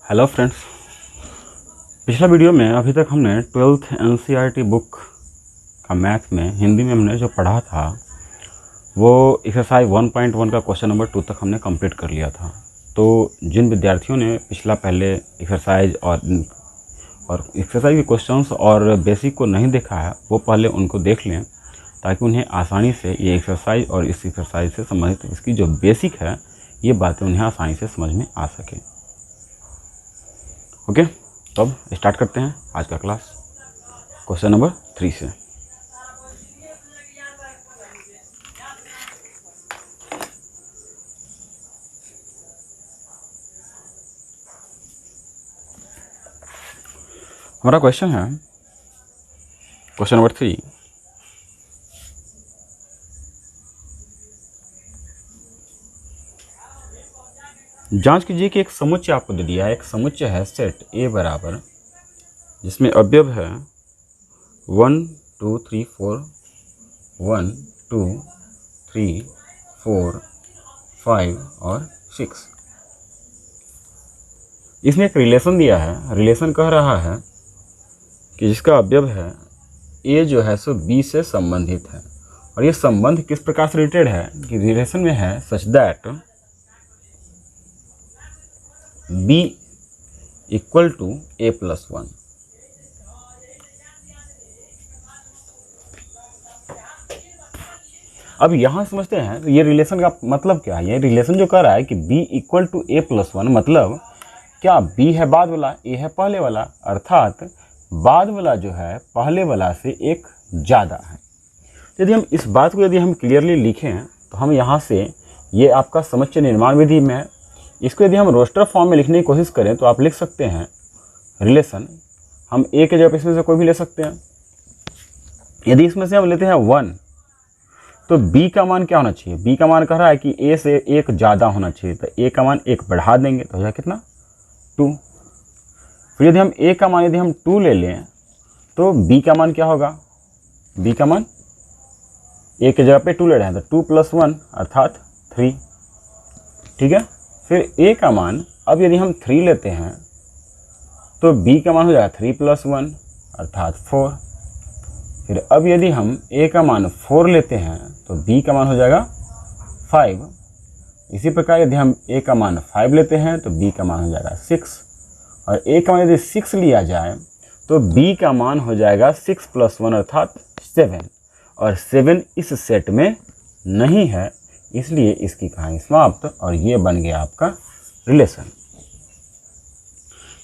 Hello friends. पिछला video में अभी तक हमने 12th NCERT बुक का मैथ में हिंदी में हमने जो पढ़ा था वो एक्सरसाइज 1.1 का क्वेश्चन नंबर 2 तक हमने कंप्लीट कर लिया था। तो जिन विद्यार्थियों ने पिछला पहले एक्सरसाइज और एक्सरसाइज के क्वेश्चंस और बेसिक को नहीं देखा है वो पहले उनको देख लें ताकि उन्हें आसानी से ये एक्सरसाइज और इस एक्सरसाइज से संबंधित इसकी जो बेसिक है ये बातें उन्हें आसानी से समझ में आ सके। ओके, तो अब स्टार्ट करते हैं आज का क्लास क्वेश्चन नंबर 3 से। हमारा क्वेश्चन है क्वेश्चन नंबर 3। जांच कीजिए कि एक समुच्चय आपको दे दिया है। एक समुच्चय है सेट ए बराबर जिसमें अवयव है 1 2 3 4 1 2 3 4 5 और 6। इसमें एक रिलेशन दिया है। रिलेशन कह रहा है कि जिसका अवयव है ए जो है सो बी से संबंधित है। और ये संबंध किस प्रकार से रिलेटेड है कि रिलेशन में है such that b equal to a plus 1। अब यहां समझते हैं तो ये रिलेशन का मतलब क्या है। ये रिलेशन जो कह रहा है कि b equal to a plus 1 मतलब क्या b है बाद वाला, a है पहले वाला, अर्थात बाद वाला जो है पहले वाला से एक ज़्यादा है। यदि हम इस बात को हम क्लियरली लिखें तो हम यहाँ से ये आपका समुच्चय निर्माण विधि में है। इसको यदि हम रोस्टर फॉर्म में लिखने की कोशिश करें तो आप लिख सकते हैं रिलेशन हम ए के जगह इसमें से कोई भी ले सकते हैं। यदि इसमें से हम लेते हैं 1 तो बी का मान क्या होना चाहिए। बी का मान कह रहा है कि ए से एक ज़्यादा होना चाहिए तो ए का मान एक बढ़ा देंगे तो हो जाए कितना 2। फिर यदि हम ए का मान यदि हम 2 ले लें तो बी का मान क्या होगा। बी का मान ए के जगह पे 2 ले रहे हैं तो 2 प्लस 1 अर्थात 3। ठीक है। फिर a का मान अब यदि हम 3 लेते हैं तो b का मान हो जाएगा 3 प्लस 1 अर्थात 4। फिर अब यदि हम a का मान 4 लेते हैं तो b का मान हो जाएगा 5। इसी प्रकार यदि हम a का मान 5 लेते हैं तो b का मान हो जाएगा 6। और a का मान यदि 6 लिया जाए तो b का मान हो जाएगा 6 प्लस 1 अर्थात 7। और 7 इस सेट में नहीं है इसलिए इसकी कहानी समाप्त और ये बन गया आपका रिलेशन।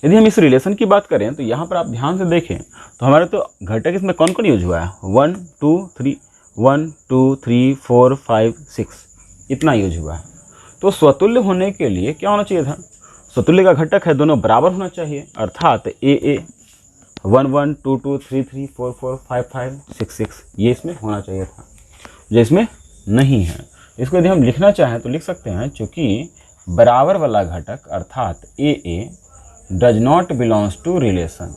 यदि हम इस रिलेशन की बात करें तो यहाँ पर आप ध्यान से देखें तो हमारे तो घटक इसमें कौन कौन यूज हुआ है 1 2 3 1 2 3 4 5 6 इतना यूज हुआ है। तो स्वतुल्य होने के लिए क्या होना चाहिए था। स्वतुल्य का घटक है दोनों बराबर होना चाहिए अर्थात ए 1 1 2 2 3 3 4 4 5 5 6 6 ये इसमें होना चाहिए था जो इसमें नहीं है। इसको यदि हम लिखना चाहें तो लिख सकते हैं चूँकि बराबर वाला घटक अर्थात a does not belongs to relation.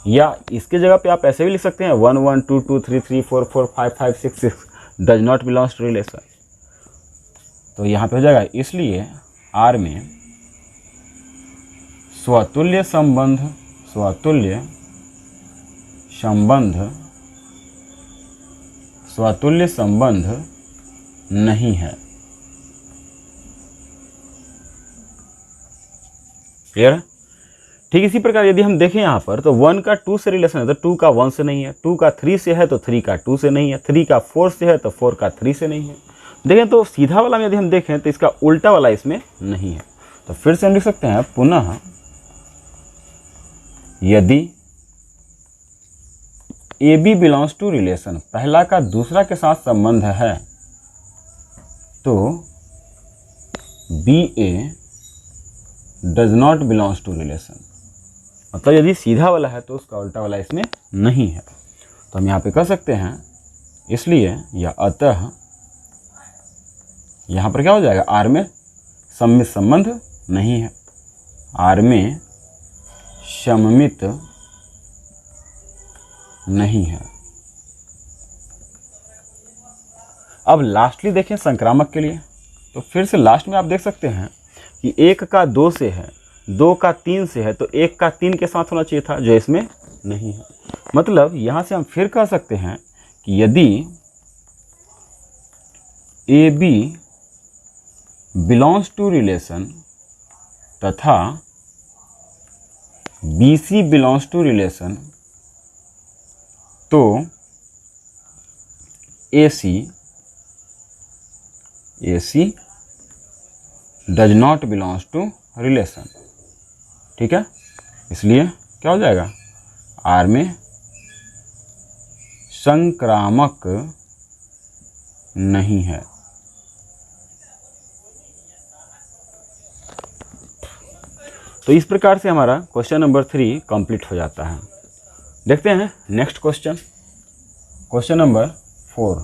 या इसके जगह पे आप ऐसे भी लिख सकते हैं 1 1 2 2 3 3 4 4 5 5 6 6 does not belongs to relation. तो यहाँ पे हो जाएगा इसलिए आर में स्वतुल्य संबंध नहीं है। क्लियर। ठीक इसी प्रकार यदि हम देखें यहाँ पर तो 1 का 2 से रिलेशन है तो 2 का 1 से नहीं है, 2 का 3 से है तो 3 का 2 से नहीं है, 3 का 4 से है तो 4 का 3 से नहीं है। देखें तो सीधा वाला में यदि हम देखें तो इसका उल्टा वाला इसमें नहीं है। तो फिर से हम लिख सकते हैं पुनः यदि A B belongs to relation पहला का दूसरा के साथ संबंध है तो B A does not belongs to relation. मतलब यदि सीधा वाला है तो उसका उल्टा वाला इसमें नहीं है। तो हम यहाँ पे कह सकते हैं इसलिए या अतः यहाँ पर क्या हो जाएगा आर में सममित संबंध नहीं है। आर में सममित नहीं है। अब लास्टली देखें संक्रामक के लिए, तो फिर से लास्ट में आप देख सकते हैं कि 1 का 2 से है 2 का 3 से है तो 1 का 3 के साथ होना चाहिए था, जो इसमें नहीं है। मतलब यहाँ से हम फिर कह सकते हैं कि यदि A B belongs to relation तथा B C belongs to relation, तो a c does not belongs to relation. ठीक है, इसलिए क्या हो जाएगा, आर में संक्रामक नहीं है। तो इस प्रकार से हमारा क्वेश्चन नंबर 3 कंप्लीट हो जाता है। देखते हैं next question, question number 4।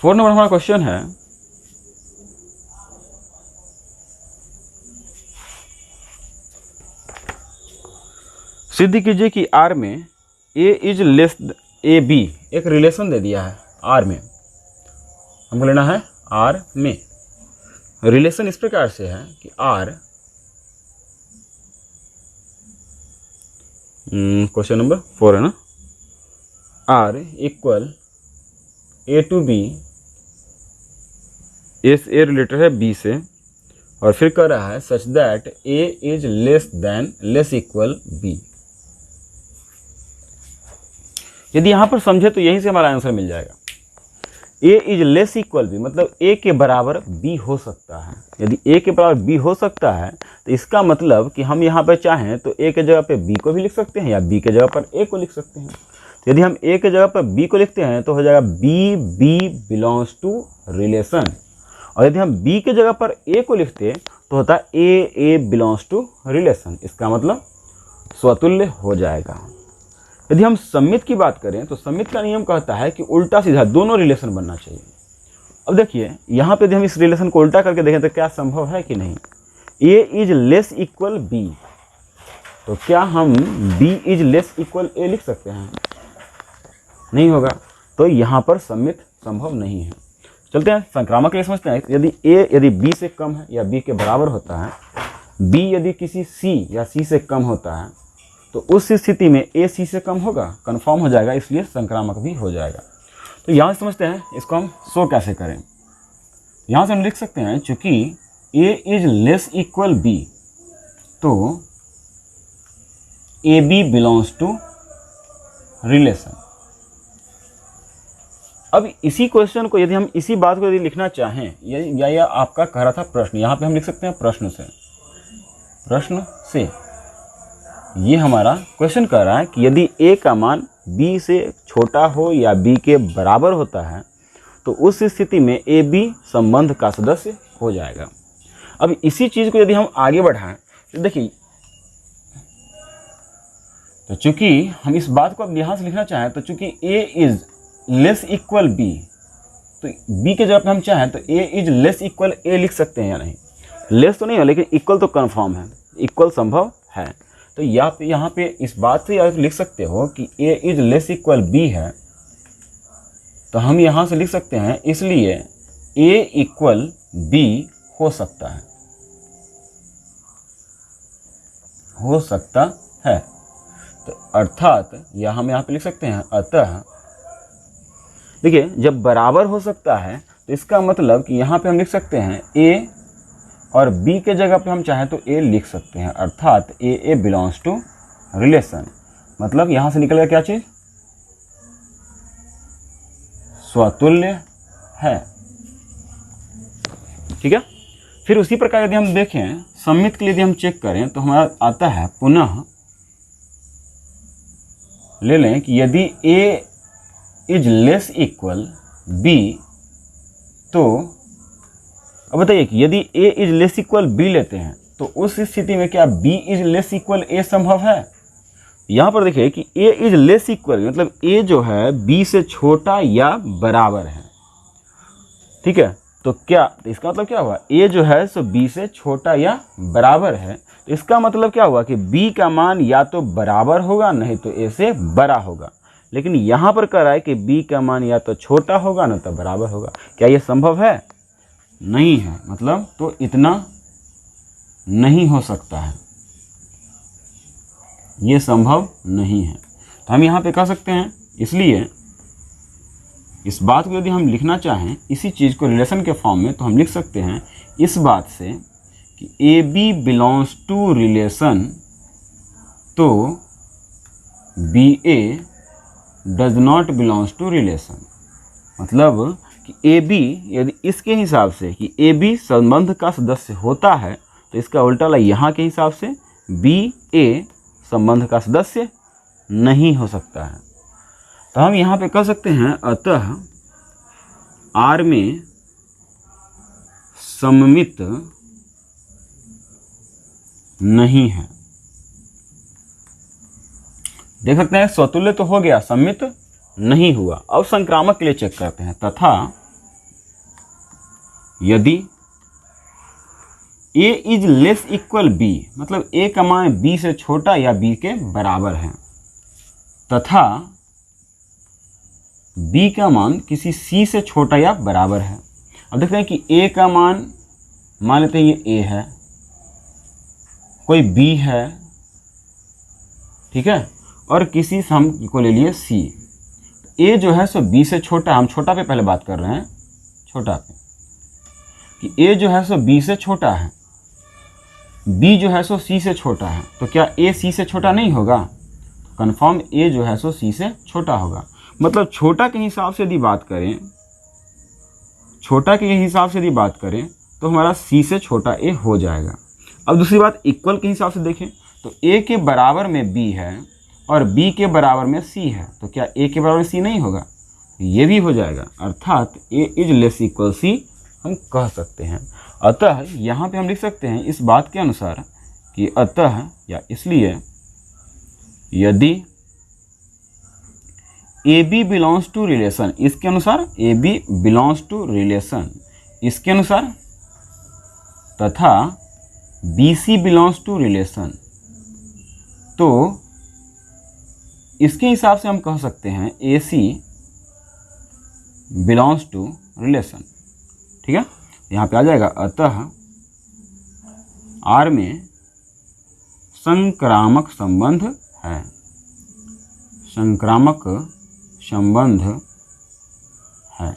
4 number हमारा क्वेश्चन है, सिद्ध कीजिए कि आर में ए इज लेस ए बी, एक रिलेशन दे दिया है आर में, हमको लेना है आर में। रिलेशन इस प्रकार से है कि आर, क्वेश्चन नंबर 4 है ना, R equal A to B, A related है बी से, और फिर कह रहा है such that A is less than less equal B. यदि यहाँ पर समझे तो यहीं से हमारा आंसर मिल जाएगा। ए इज लेस इक्वल बी मतलब ए के बराबर बी हो सकता है। यदि ए के बराबर बी हो सकता है तो इसका मतलब कि हम यहाँ पर चाहें तो ए के जगह पे बी को भी लिख सकते हैं या बी के जगह पर ए को लिख सकते हैं। यदि हम ए के जगह पर बी को लिखते हैं तो हो जाएगा बी बिलोंग्स टू रिलेशन, और यदि हम बी के जगह पर ए को लिखते तो होता ए बिलोंग्स टू रिलेशन। इसका मतलब स्वतुल्य हो जाएगा। यदि हम सम्मित की बात करें तो सम्मित का नियम कहता है कि उल्टा सीधा दोनों रिलेशन बनना चाहिए। अब देखिए यहाँ पे यदि हम इस रिलेशन को उल्टा करके देखें तो क्या संभव है कि नहीं, ए इज लेस इक्वल बी, तो क्या हम बी इज लेस इक्वल ए लिख सकते हैं? नहीं होगा, तो यहाँ पर सम्मित संभव नहीं है। चलते हैं संक्रामक के लिए समझते हैं। यदि ए यदि बी से कम है या बी के बराबर होता है, बी यदि किसी सी या सी से कम होता है, तो उस स्थिति में ए सी से कम होगा, कन्फर्म हो जाएगा, इसलिए संक्रामक भी हो जाएगा। तो यहाँ से समझते हैं इसको हम शो कैसे करें। यहाँ से हम लिख सकते हैं चूंकि A is less equal B, तो A B belongs to relation. अब इसी क्वेश्चन को यदि हम इसी बात को यदि लिखना चाहें या आपका कह रहा था प्रश्न, यहाँ पे हम लिख सकते हैं प्रश्न से ये हमारा क्वेश्चन कह रहा है कि यदि a का मान b से छोटा हो या b के बराबर होता है तो उस स्थिति में ए बी संबंध का सदस्य हो जाएगा। अब इसी चीज़ को यदि हम आगे बढ़ाएं तो देखिए, तो चूंकि हम इस बात को अब यहाँ से लिखना चाहें तो चूंकि a is less equal b, तो b के जगह पे हम चाहें तो a is less equal a लिख सकते हैं या नहीं? लेस तो नहीं है लेकिन इक्वल तो कन्फर्म है, इक्वल संभव है। तो यहाँ पे इस बात से आप लिख सकते हो कि a is less equal b है, तो हम यहाँ से लिख सकते हैं इसलिए a इक्वल b हो सकता है, तो अर्थात या हम यहाँ पे लिख सकते हैं अतः। देखिए जब बराबर हो सकता है तो इसका मतलब कि यहाँ पे हम लिख सकते हैं a और b के जगह पे हम चाहें तो a लिख सकते हैं, अर्थात ए बिलोंग्स टू रिलेशन। मतलब यहाँ से निकल गया क्या चीज़, स्वतुल्य है। ठीक है, फिर उसी प्रकार यदि हम देखें सम्मित के लिए यदि हम चेक करें तो हमारा आता है, पुनः ले लें कि यदि a is less equal b, तो अब बताइए कि यदि a is less equal b लेते हैं तो उस स्थिति में क्या b is less equal a संभव है? यहाँ पर देखिए कि a इज लेस इक्वल मतलब a जो है b से छोटा या बराबर है। ठीक है, तो क्या, तो इसका मतलब क्या हुआ, a जो है सो b से छोटा या बराबर है, तो इसका मतलब क्या हुआ कि b का मान या तो बराबर होगा नहीं तो a से बड़ा होगा। लेकिन यहाँ पर कह रहा है कि b का मान या तो छोटा होगा न तो बराबर होगा। क्या ये संभव है? नहीं है, मतलब तो इतना नहीं हो सकता है, ये संभव नहीं है। तो हम यहाँ पे कह सकते हैं, इसलिए इस बात को यदि हम लिखना चाहें इसी चीज़ को रिलेशन के फॉर्म में, तो हम लिख सकते हैं इस बात से कि a B belongs to relation, तो B A does not belongs to relation. मतलब कि ए बी यदि इसके हिसाब से कि ए बी संबंध का सदस्य होता है, तो इसका उल्टा ला यहाँ के हिसाब से बी ए संबंध का सदस्य नहीं हो सकता है। तो हम यहाँ पे कह सकते हैं अतः आर में सममित नहीं है। देख सकते हैं स्वतुल्य तो हो गया, सममित नहीं हुआ। अब संक्रामक के लिए चेक करते हैं, तथा यदि a is less equal b, मतलब a का मान b से छोटा या b के बराबर है, तथा b का मान किसी c से छोटा या बराबर है। अब देखते हैं कि a का मान लेते हैं ये a है, कोई b है, ठीक है, और किसी हम को ले लिए c। a जो है सो b से छोटा, हम छोटा पे पहले बात कर रहे हैं, छोटा पे, कि a जो है सो b से छोटा है, b जो है सो c से छोटा है, तो क्या a c से छोटा नहीं होगा? कंफर्म a जो है सो c से छोटा होगा। मतलब छोटा के हिसाब से यदि बात करें, छोटा के हिसाब से यदि बात करें तो हमारा c से छोटा a हो जाएगा। अब दूसरी बात इक्वल के हिसाब से देखें तो a के बराबर में b है और b के बराबर में c है, तो क्या a के बराबर में c नहीं होगा? ये भी हो जाएगा, अर्थात a is less equal c हम कह सकते हैं। अतः यहाँ पे हम लिख सकते हैं इस बात के अनुसार कि अतः या इसलिए यदि A B belongs to relation, इसके अनुसार A B belongs to relation, इसके अनुसार तथा B C belongs to relation, तो इसके हिसाब से हम कह सकते हैं A C belongs to relation. ठीक है, यहाँ पे आ जाएगा अतः आर में संक्रामक संबंध है, संक्रामक संबंध है।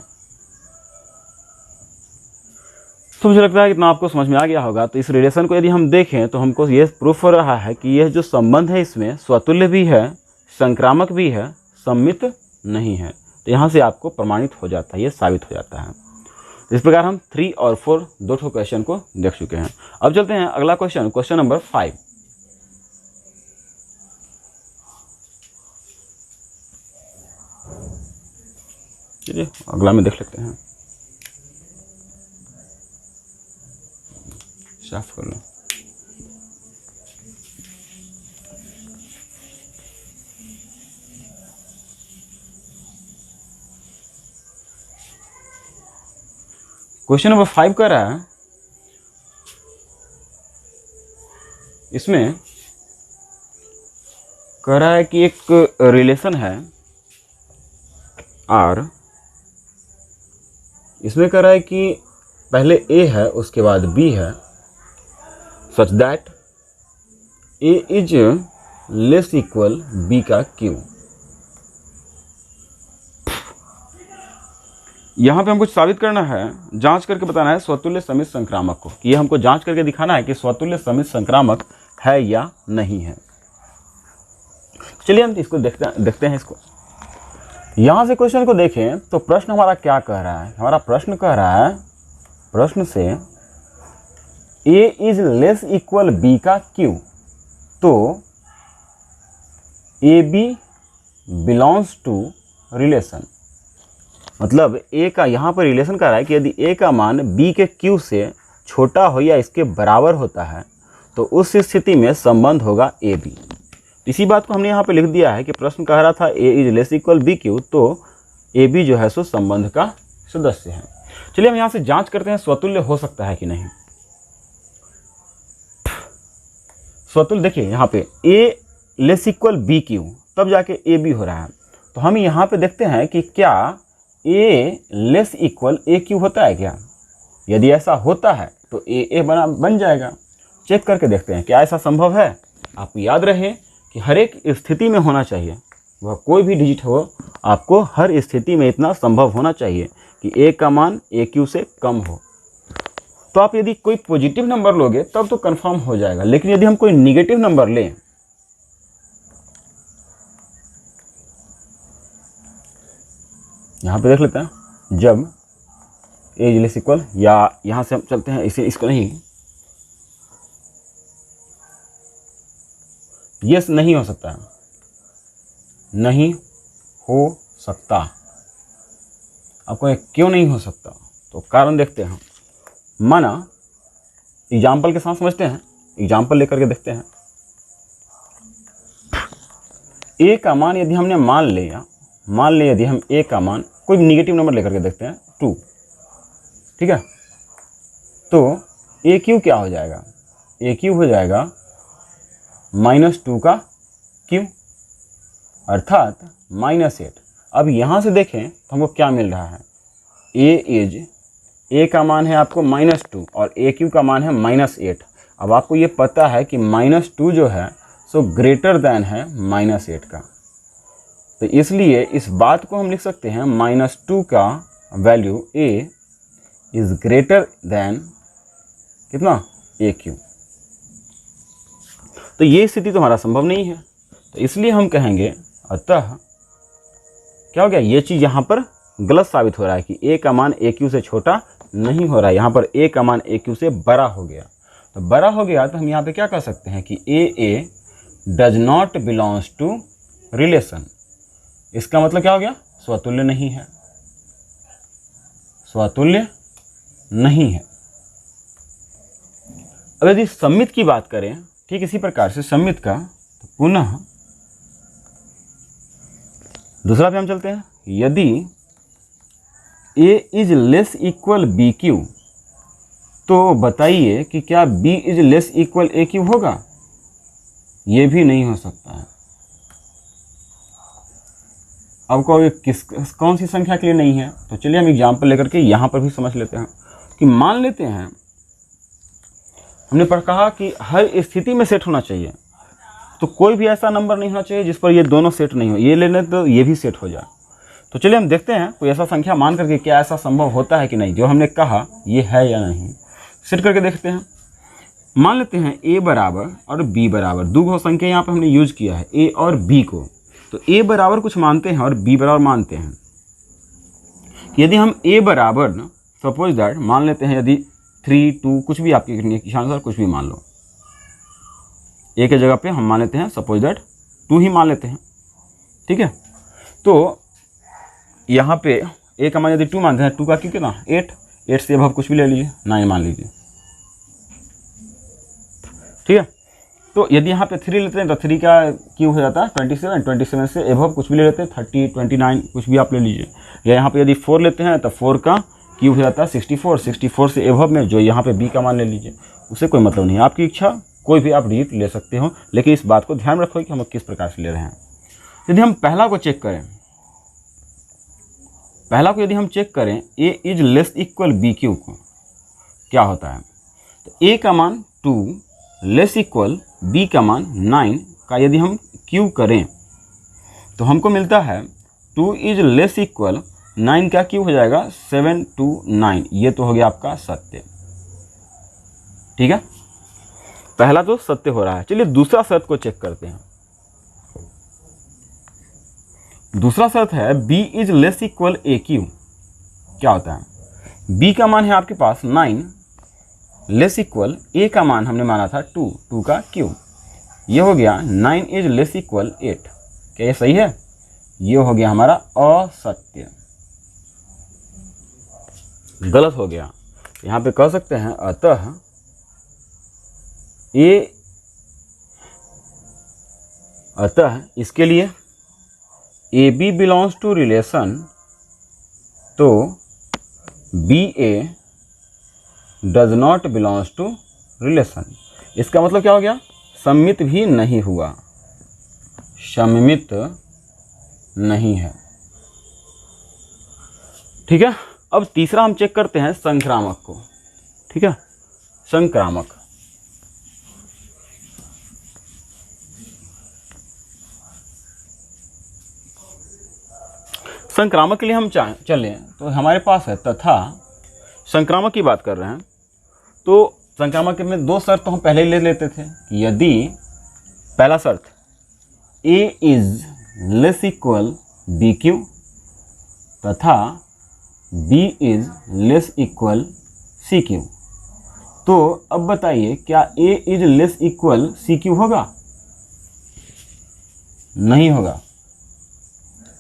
तो मुझे लगता है इतना आपको समझ में आ गया होगा। तो इस रिलेशन को यदि हम देखें तो हमको ये प्रूफ हो रहा है कि यह जो संबंध है इसमें स्वतुल्य भी है, संक्रामक भी है, सममित नहीं है। तो यहाँ से आपको प्रमाणित हो जाता है, ये साबित हो जाता है। इस प्रकार हम 3 और 4 दो क्वेश्चन को देख चुके हैं। अब चलते हैं अगला क्वेश्चन, क्वेश्चन नंबर 5। चलिए अगला में देख लेते हैं, साफ कर लो। क्वेश्चन नंबर 5 कह रहा है, इसमें कह रहा है कि एक रिलेशन है और इसमें कह रहा है कि पहले ए है उसके बाद बी है, such that A is less equal B का क्यू। यहाँ पे हमको साबित करना है, जांच करके बताना है स्वतुल्य समित संक्रामक को, कि ये हमको जांच करके दिखाना है कि स्वतुल्य समित संक्रामक है या नहीं है। चलिए हम इसको देखते हैं इसको। यहाँ से क्वेश्चन को देखें तो प्रश्न हमारा क्या कह रहा है? हमारा प्रश्न कह रहा है, प्रश्न से A is less equal B का क्यू, तो A B belongs to relation. मतलब ए का यहाँ पर रिलेशन कर रहा है कि यदि ए का मान बी के क्यू से छोटा हो या इसके बराबर होता है तो उस स्थिति में संबंध होगा ए बी। इसी बात को हमने यहाँ पे लिख दिया है कि प्रश्न कह रहा था a is less equal B q, तो ए बी जो है सो संबंध का सदस्य है। चलिए हम यहाँ से जांच करते हैं स्वतुल्य हो सकता है कि नहीं। स्वतुल्य देखिए यहाँ पे ए लेस इक्वल बी क्यू, तब जाके ए बी हो रहा है। तो हम यहाँ पे देखते हैं कि क्या ए लेस इक्वल ए क्यू होता है क्या? यदि ऐसा होता है तो ए बन जाएगा। चेक करके देखते हैं क्या ऐसा संभव है। आपको याद रहे कि हर एक स्थिति में होना चाहिए, वह कोई भी डिजिट हो, आपको हर स्थिति में इतना संभव होना चाहिए कि ए का मान ए क्यू से कम हो। तो आप यदि कोई पॉजिटिव नंबर लोगे तब तो कंफर्म हो जाएगा, लेकिन यदि हम कोई निगेटिव नंबर लें, यहाँ पे देख लेते हैं, जब ए इज लेस इक्वल, या यहाँ से हम चलते हैं इसे, इसको नहीं, ये नहीं हो सकता, नहीं हो सकता। आपको क्यों नहीं हो सकता, तो कारण देखते हैं। माना एग्जाम्पल के साथ समझते हैं, एग्जाम्पल लेकर के देखते हैं। ए का मान यदि हमने मान ले यदि हम ए का मान कोई निगेटिव नंबर लेकर के देखते हैं 2, ठीक है, तो ए क्यू क्या हो जाएगा, ए क्यू हो जाएगा -2 का क्यू, अर्थात -8। अब यहाँ से देखें तो हमको क्या मिल रहा है, ए का मान है आपको -2 और ए क्यू का मान है -8। अब आपको ये पता है कि -2 जो है सो ग्रेटर देन है -8 का, तो इसलिए इस बात को हम लिख सकते हैं -2 का value A is greater than कितना, ए क्यू। तो ये स्थिति तो हमारा संभव नहीं है, तो इसलिए हम कहेंगे अतः क्या हो गया, ये चीज़ यहाँ पर गलत साबित हो रहा है कि ए का मान ए क्यू से छोटा नहीं हो रहा है, यहाँ पर ए का मान ए क्यू से बड़ा हो गया। तो बड़ा हो गया तो हम यहाँ पे क्या कर सकते हैं कि a does not belongs to relation. इसका मतलब क्या हो गया, स्वतुल्य नहीं है, स्वतुल्य नहीं है। अब यदि सम्मित की बात करें, ठीक इसी प्रकार से सम्मित का, तो पुनः दूसरा पे हम चलते हैं। यदि a is less equal B q, तो बताइए कि क्या b is less equal a q होगा, ये भी नहीं हो सकता है। अब कौन सी संख्या के लिए नहीं है, तो चलिए हम एग्जाम्पल लेकर के यहाँ पर भी समझ लेते हैं कि मान लेते हैं हमने पर कहा कि हर स्थिति में सेट होना चाहिए, तो कोई भी ऐसा नंबर नहीं होना चाहिए जिस पर ये दोनों सेट नहीं हो, ये लेने तो ये भी सेट हो जाए। तो चलिए हम देखते हैं कोई ऐसा संख्या मान करके क्या ऐसा संभव होता है कि नहीं, जो हमने कहा ये है या नहीं, सेट करके देखते हैं। मान लेते हैं a बराबर और b बराबर, दो संख्या यहाँ पर हमने यूज किया है a और b को, तो a बराबर कुछ मानते हैं और b बराबर मानते हैं। यदि हम a बराबर ना सपोज दैट मान लेते हैं, यदि 3 2 कुछ भी आपके इच्छानुसार कुछ भी मान लो, a के जगह पे हम मान लेते हैं सपोज दैट 2 ही मान लेते हैं, ठीक है। तो यहाँ पे a का मान यदि 2 मानते हैं, 2 का क्यों कितना 8 से अब कुछ भी ले लीजिए, 9 मान लीजिए, ठीक है। तो यदि यहाँ पे 3 लेते हैं तो 3 का क्यू हो जाता है 27 से एभव कुछ भी ले लेते हैं 30 29 कुछ भी आप ले लीजिए, या यहाँ पे यदि 4 लेते हैं तो 4 का क्यू हो जाता है 64 से एभव में जो यहाँ पे b का मान ले लीजिए, उससे कोई मतलब नहीं है, आपकी इच्छा कोई भी आप डिजिट ले सकते हो, लेकिन इस बात को ध्यान रखो कि हम किस प्रकार से ले रहे हैं। यदि हम पहला को चेक करें, यदि हम चेक करें a is less equal B cube को, क्या होता है, तो a का मान 2 लेस इक्वल b का मान 9 का यदि हम q करें तो हमको मिलता है 2 इज लेस इक्वल 9 का q हो जाएगा 7 2 9, ये तो हो गया आपका सत्य, ठीक है। पहला तो सत्य हो रहा है। चलिए दूसरा शर्त को चेक करते हैं। दूसरा शर्त है b is less equal a Q, क्या होता है, b का मान है आपके पास 9 लेस इक्वल a का मान हमने माना था 2 का q, ये हो गया 9 इज लेस इक्वल 8, क्या ये सही है, ये हो गया हमारा असत्य, गलत हो गया। यहाँ पे कह सकते हैं अतः इसके लिए a B belongs to relation, तो B A does not belongs to relation. इसका मतलब क्या हो गया, सम्मित भी नहीं हुआ, सम्मित नहीं है, ठीक है। अब तीसरा हम चेक करते हैं संक्रामक को। ठीक है, संक्रामक। संक्रामक के लिए हम चलें तो हमारे पास है तथा, संक्रामक की बात कर रहे हैं तो संक्रामक में दो शर्त तो हम पहले ही ले लेते थे कि यदि पहला शर्त A is less equal B cube तथा B is less equal C cube, तो अब बताइए क्या A is less equal C cube होगा? नहीं होगा।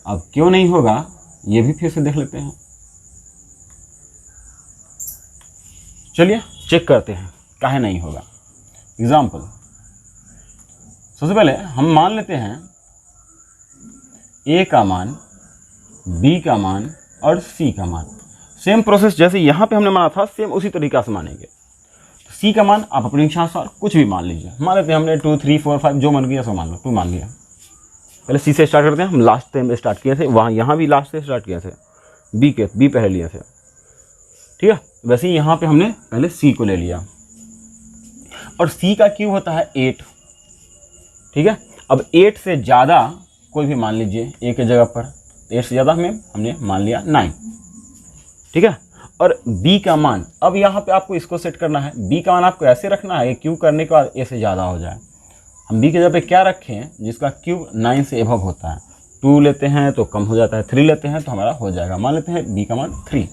अब क्यों नहीं होगा ये भी फिर से देख लेते हैं। चलिए चेक करते हैं काहे नहीं होगा। एग्जाम्पल, सबसे पहले हम मान लेते हैं A का मान, B का मान और C का मान। सेम प्रोसेस जैसे यहाँ पे हमने माना था सेम उसी तरीका से मानेंगे। तो C का मान आप अपनी इच्छा से कुछ भी मान लीजिए, मान लेते हैं हमने 2 3 4 5 जो मन गया सो मान लो, 2 मान लिया। पहले C से स्टार्ट करते हैं, हम लास्ट टाइम स्टार्ट किए थे, वहाँ यहाँ भी लास्ट से स्टार्ट किए थे, B पहले लिए थे, ठीक है। वैसे ही यहाँ पे हमने पहले C को ले लिया और C का क्यू होता है 8, ठीक है। अब 8 से ज़्यादा कोई भी मान लीजिए A के जगह पर, 8 से ज़्यादा हमने मान लिया 9, ठीक है। और B का मान, अब यहाँ पे आपको इसको सेट करना है, B का मान आपको ऐसे रखना है क्यू करने के बाद A से ज़्यादा हो जाए। हम B के जगह पे क्या रखें जिसका क्यूब 9 से एबव होता है, 2 लेते हैं तो कम हो जाता है, 3 लेते हैं तो हमारा हो जाएगा, मान लेते हैं B का मान 3।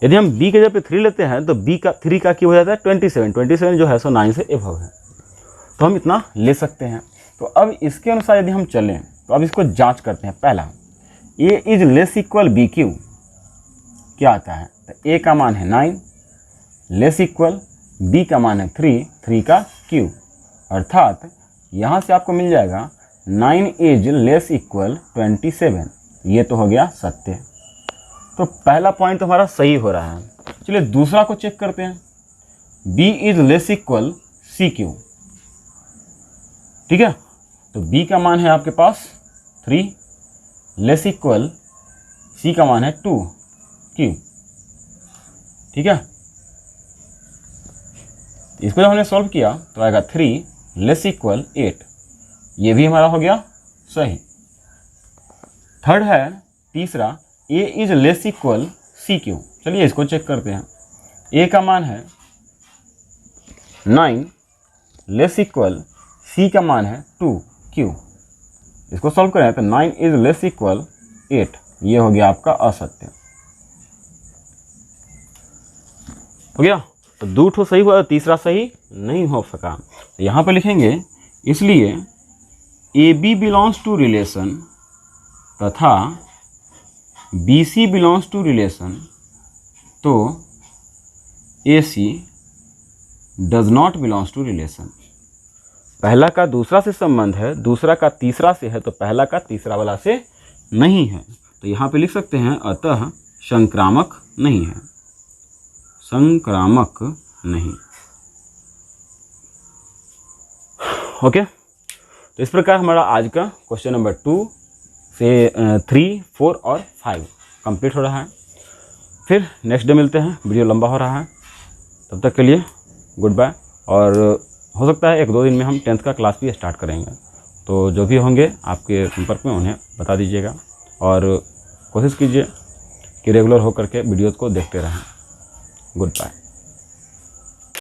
यदि हम B के जगह पे 3 लेते हैं तो B का 3 का क्यूब हो जाता है 27 जो है सो 9 से एबव है, तो हम इतना ले सकते हैं। तो अब इसके अनुसार यदि हम चलें तो अब इसको जांच करते हैं। पहला, A is less equal B cube क्या आता है, तो A का मान है 9, लेस इक्वल B का मान है 3 का क्यूब, अर्थात यहाँ से आपको मिल जाएगा 9 इज लेस इक्वल 27, ये तो हो गया सत्य। तो पहला पॉइंट तो हमारा सही हो रहा है। चलिए दूसरा को चेक करते हैं, B is less equal C cube, ठीक है। तो B का मान है आपके पास 3, लेस इक्वल C का मान है 2 क्यू, ठीक है। इसको जब हमने सॉल्व किया तो आएगा 3 लेस इक्वल 8, ये भी हमारा हो गया सही। थर्ड है तीसरा, A is less equal C cube. चलिए इसको चेक करते हैं। A का मान है 9, लेस इक्वल C का मान है 2 क्यू। इसको सॉल्व करें तो 9 इज लेस इक्वल 8, ये हो गया आपका असत्य। हो गया, तो 2 ठो सही हुआ, तीसरा सही नहीं हो सका। तो यहाँ पे लिखेंगे इसलिए AB बिलोंग्स टू रिलेशन तथा BC बिलोंग्स टू रिलेशन, तो AC does not belongs to relation. पहला का दूसरा से संबंध है, दूसरा का तीसरा से है, तो पहला का तीसरा वाला से नहीं है। तो यहाँ पे लिख सकते हैं अतः संक्रामक नहीं है, संक्रामक नहीं। ओके, तो इस प्रकार हमारा आज का क्वेश्चन नंबर 2 से 3, 4 और 5 कंप्लीट हो रहा है। फिर नेक्स्ट डे मिलते हैं, वीडियो लंबा हो रहा है, तब तक के लिए गुड बाय। और हो सकता है 1-2 दिन में हम 10th का क्लास भी स्टार्ट करेंगे, तो जो भी होंगे आपके संपर्क में उन्हें बता दीजिएगा और कोशिश कीजिए कि रेगुलर होकर के वीडियोज़ को देखते रहें। Good bye.